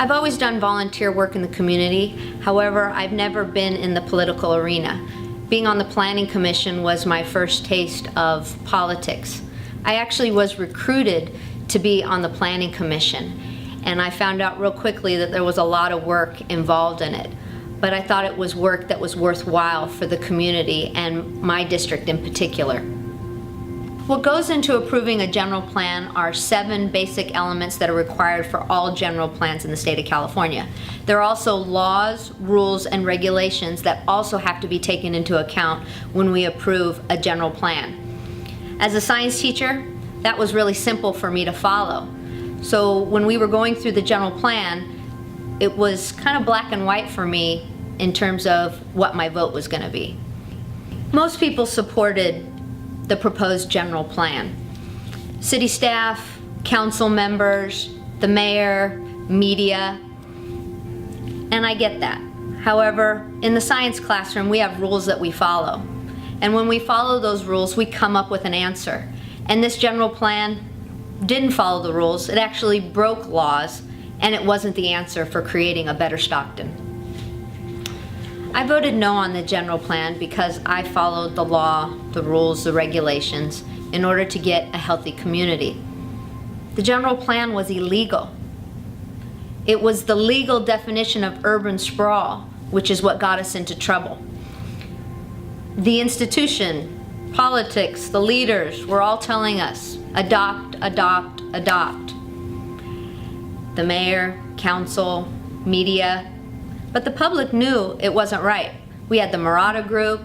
I've always done volunteer work in the community. However, I've never been in the political arena. Being on the Planning Commission was my first taste of politics. I actually was recruited to be on the Planning Commission, and I found out real quickly that there was a lot of work involved in it. But I thought it was work that was worthwhile for the community and my district in particular. What goes into approving a general plan are 7 basic elements that are required for all general plans in the state of California. There are also laws, rules, and regulations that also have to be taken into account when we approve a general plan. As a science teacher, that was really simple for me to follow. So when we were going through the general plan, it was kind of black and white for me in terms of what my vote was going to be. Most people supported the proposed general plan. City staff, council members, the mayor, media, and I get that. However, in the science classroom, we have rules that we follow. And when we follow those rules, we come up with an answer. And this general plan didn't follow the rules. It actually broke laws, and it wasn't the answer for creating a better Stockton. I voted no on the general plan because I followed the law, the rules, the regulations in order to get a healthy community. The general plan was illegal. It was the legal definition of urban sprawl, which is what got us into trouble. The institution, politics, the leaders were all telling us, adopt, adopt, adopt. The mayor, council, media, but the public knew it wasn't right. We had the Murata Group,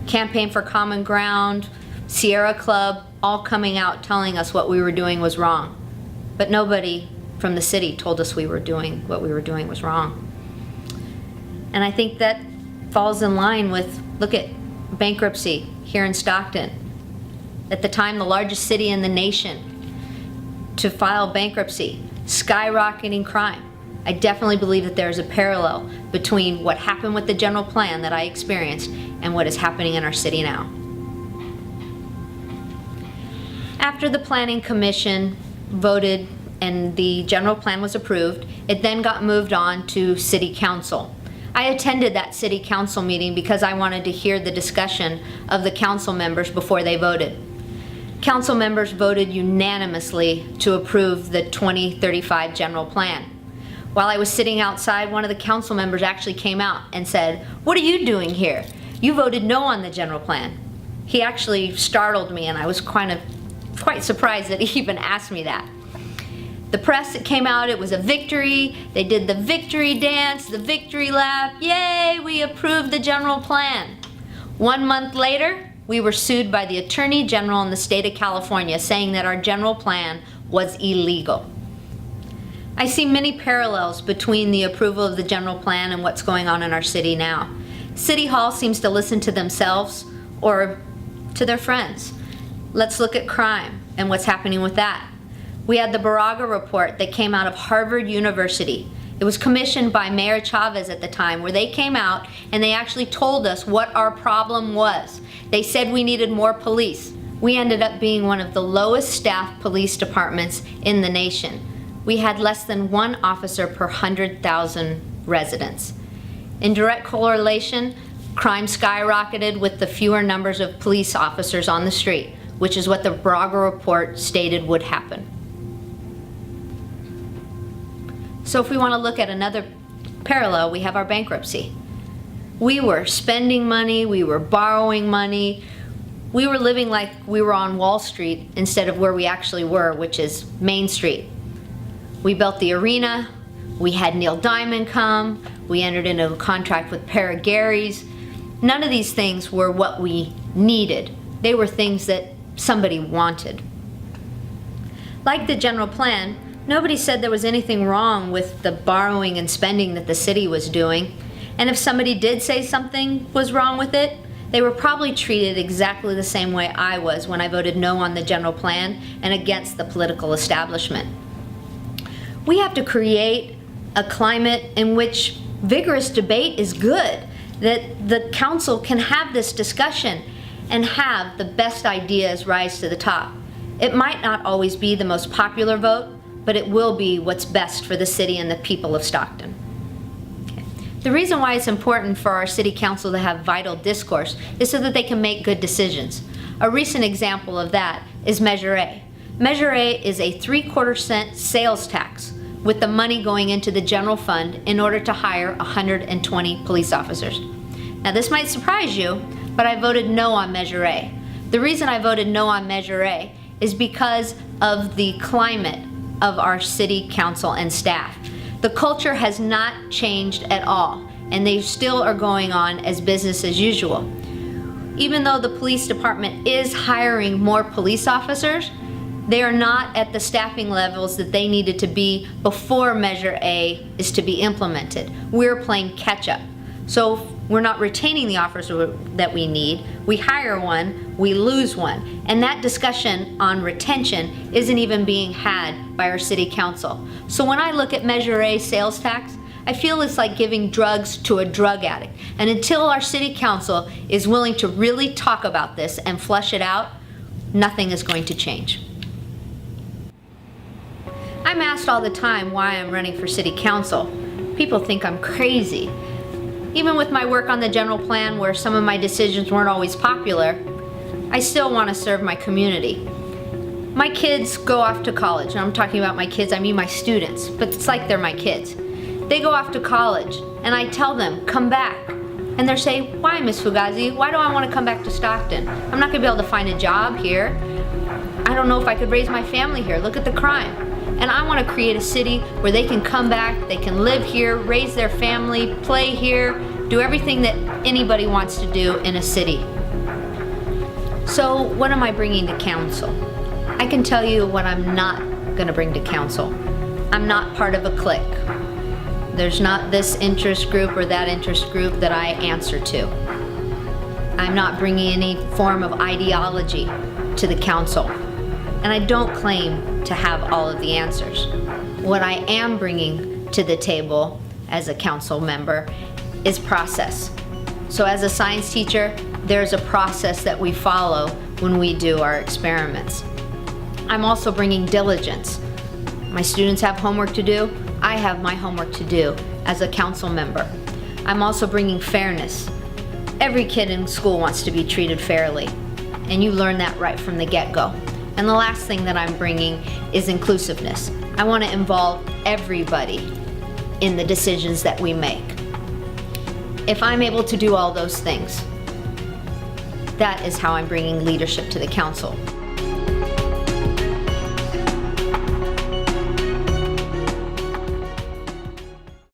Campaign for Common Ground, Sierra Club, all coming out telling us what we were doing was wrong. But nobody from the city told us what we were doing was wrong. And I think that falls in line with, look at bankruptcy here in Stockton. At the time, the largest city in the nation to file bankruptcy, skyrocketing crime. I definitely believe that there's a parallel between what happened with the general plan that I experienced and what is happening in our city now. After the Planning Commission voted and the general plan was approved, it then got moved on to City Council. I attended that City Council meeting because I wanted to hear the discussion of the council members before they voted. Council members voted unanimously to approve the 2035 general plan. While I was sitting outside, one of the council members actually came out and said, "What are you doing here? You voted no on the general plan." He actually startled me, and I was quite surprised that he even asked me that. The press, it came out, it was a victory. They did the victory dance, the victory lap. Yay, we approved the general plan. 1 month later, we were sued by the Attorney General in the state of California saying that our general plan was illegal. I see many parallels between the approval of the general plan and what's going on in our city now. City Hall seems to listen to themselves or to their friends. Let's look at crime and what's happening with that. We had the Baraga report that came out of Harvard University. It was commissioned by Mayor Chavez at the time, where they came out and they actually told us what our problem was. They said we needed more police. We ended up being one of the lowest staffed police departments in the nation. We had less than 1 officer per 100,000 residents. In direct correlation, crime skyrocketed with the fewer numbers of police officers on the street, which is what the Baraga report stated would happen. So if we want to look at another parallel, we have our bankruptcy. We were spending money, we were borrowing money, we were living like we were on Wall Street instead of where we actually were, which is Main Street. We built the arena, we had Neil Diamond come, we entered into a contract with Para Gary's. None of these things were what we needed. They were things that somebody wanted. Like the general plan, nobody said there was anything wrong with the borrowing and spending that the city was doing. And if somebody did say something was wrong with it, they were probably treated exactly the same way I was when I voted no on the general plan and against the political establishment. We have to create a climate in which vigorous debate is good, that the council can have this discussion and have the best ideas rise to the top. It might not always be the most popular vote, but it will be what's best for the city and the people of Stockton. The reason why it's important for our city council to have vital discourse is so that they can make good decisions. A recent example of that is Measure A. Measure A is a 3/4 cent sales tax with the money going into the general fund in order to hire 120 police officers. Now this might surprise you, but I voted no on Measure A. The reason I voted no on Measure A is because of the climate of our city council and staff. The culture has not changed at all, and they still are going on as business as usual. Even though the police department is hiring more police officers, they are not at the staffing levels that they needed to be before Measure A is to be implemented. We're playing catch up. So we're not retaining the officers that we need. We hire one, we lose one. And that discussion on retention isn't even being had by our city council. So when I look at Measure A sales tax, I feel it's like giving drugs to a drug addict. And until our city council is willing to really talk about this and flesh it out, nothing is going to change. I'm asked all the time why I'm running for city council. People think I'm crazy. Even with my work on the general plan, where some of my decisions weren't always popular, I still want to serve my community. My kids go off to college, and I'm talking about my kids, I mean my students, but it's like they're my kids. They go off to college, and I tell them, come back. And they're saying, why, Miss Fugazi? Why do I want to come back to Stockton? I'm not going to be able to find a job here. I don't know if I could raise my family here. Look at the crime. And I want to create a city where they can come back, they can live here, raise their family, play here, do everything that anybody wants to do in a city. So what am I bringing to council? I can tell you what I'm not going to bring to council. I'm not part of a clique. There's not this interest group or that interest group that I answer to. I'm not bringing any form of ideology to the council. And I don't claim to have all of the answers. What I am bringing to the table as a council member is process. So as a science teacher, there's a process that we follow when we do our experiments. I'm also bringing diligence. My students have homework to do. I have my homework to do as a council member. I'm also bringing fairness. Every kid in school wants to be treated fairly, and you learn that right from the get-go. And the last thing that I'm bringing is inclusiveness. I want to involve everybody in the decisions that we make. If I'm able to do all those things, that is how I'm bringing leadership to the council.